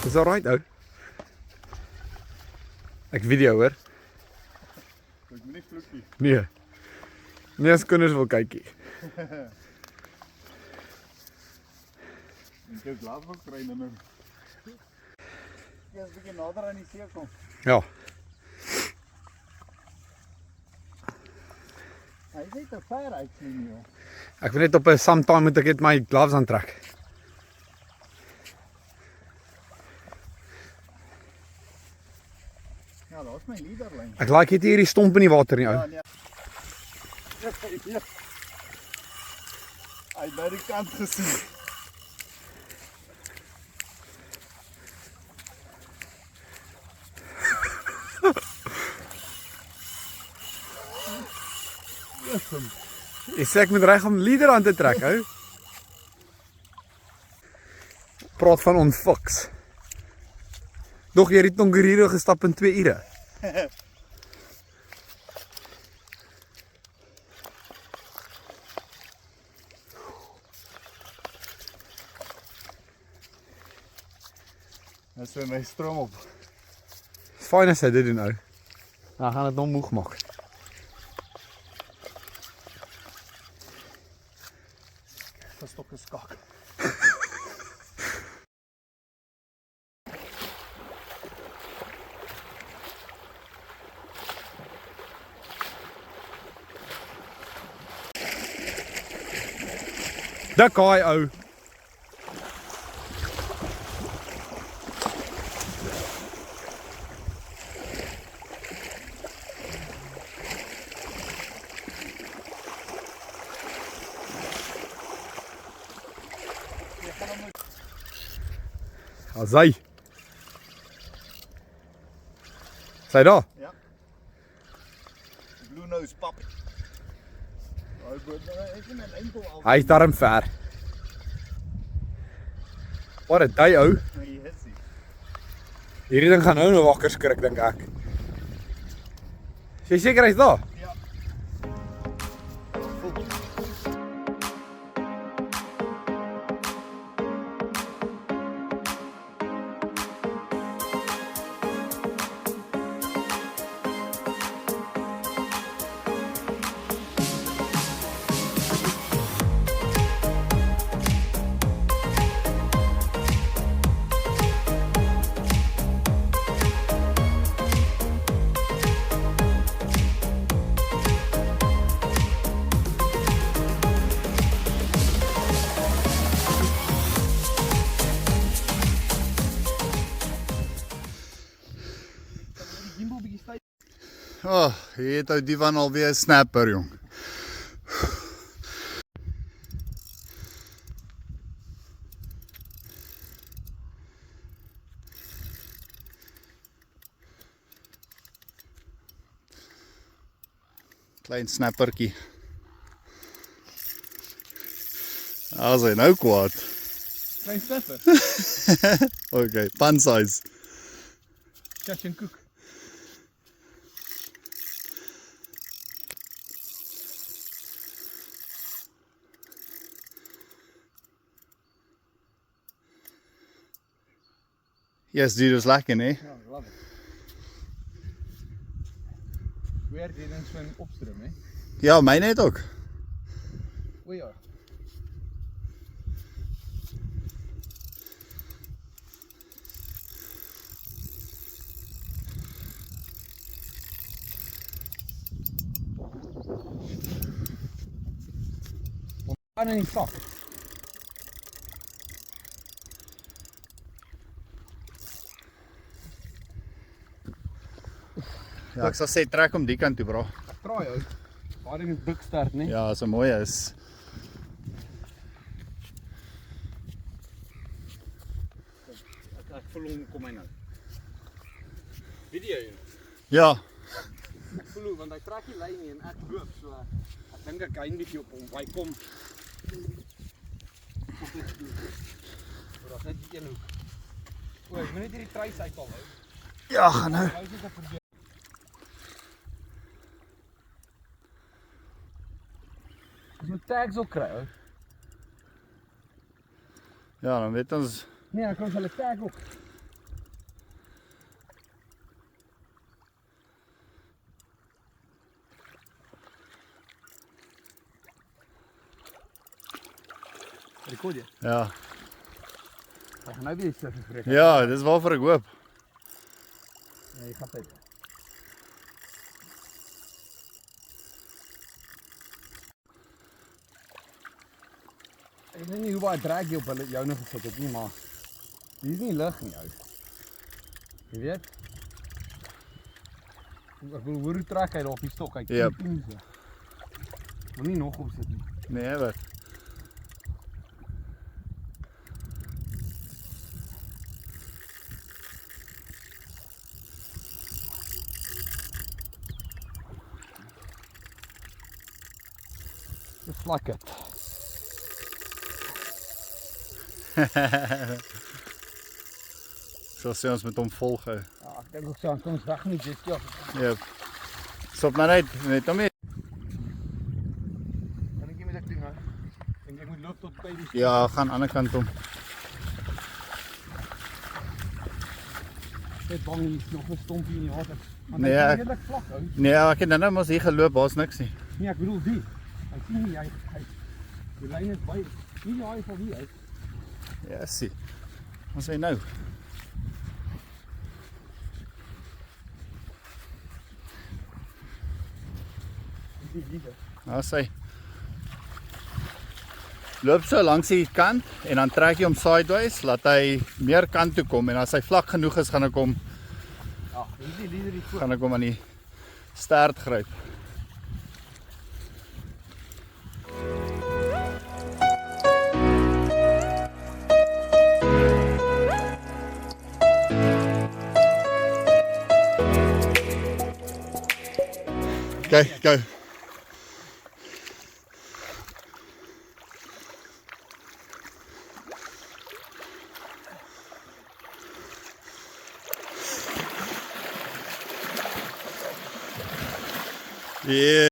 Is alright ou. Ek video hoor. Ek moet nie vloek nie. Nee. Nie as kinders wil kykie. Ek het laat wil kry nou. Jy is bietjie nader aan die see kom. Ja. Hy is net te ver uit sien joh. Ek weet net op 'n sometime moet ek net my gloves aantrek. Ja, daar's my leaderlyn. Ek like net hierdie stomp in die water nie ou. Ja, nee. Ja. Hy het by die kant gesien. Jy sê ek moet reg om leader aan te trek ou. Praat van onfiks. Dog jy het Tongariro gestap in 2 ure. Dis vir my stroom op. Fyn as hy dit doen ou. Dan gaan dit hom moeg maak. Verstok geskak. Dik haai ou. Azai. Sy daar? Ja. Blue nose pap. Daai boot is net enkel al. Hy is darm ver. Wat 'n day ou. Hy is hy. Hierdie ding gaan nou nog wakker skrik dink ek. Is jy seker hy's daar? Ja. Oh, hier het ou die van alweer 'n snapper jong. Klein snappertjie. As hy nou kwaad. Klein snapper. Okay, pan size. Catch and cook. Yes, dude was lekker, hè? Ja, love it. Weer die ding swem opstroom, hè? Ja, myne het ook. O ja. Aan in die sak. Ja, ek sal sê trek om die kant toe, bro. Traai ou. Waar ding is dik start, nee. Ja, so mooi is. Ek voel hom kom hy nou. Video jy. Ja. Ek voel hoe want hy trek die lyn nie en ek loop so. Ek dink ek hy bietjie op hom. Hy kom. Op dit toe. Maar daar's net een hoek. O, ek moet net hierdie truis uithaal hou. Ja, gaan nou. Hou dit op probeer. Ons moet tags ook kry, ou. Ja, dan weet ons. Nee, dan kan ons hulle tag ook. Rekord jy? Ja. Ek gaan nou weer sit vir ek. Ja, dis waarvoor ek hoop. Ja, jy gaan tyd. Ek weet nie hoe baie drag jy op hulle jou nog gesit het nie, maar hier is nie lig nie, ou. Jy weet? Ek wil hoor hoe trek hy daar op die stok, hy Yep. so. Wil nie nog op sit nie. Nee, wat? Just like it. Sal sê ons met hom volg hou. Ja, ek dink ook so, dan kom ons weg met dit, ja. Ja. Stop maar net om hier. Kan ek nie met ek doen, hè? En ek moet loop tot by die... Ja, gaan aan die ander kant om. Net bang nie, nog 'n stompie in die water. Maar Nee, hy is ek- redelijk vlak, ou. Nee, ek het nou mos hier geloop, daar's niks nie. Nee, ek bedoel die. Ek sien nie, die lyn is by, nie hy van hier uit. Ja, sien. Ons hy nou. Die liefde. Daar sê. Loop so langs die kant en dan trek jy hom sideways, laat hy meer kant toe kom en as hy vlak genoeg is, gaan ek hom Ja, die liefde die voor. aan die stert gryp. Okay, go. Yeah.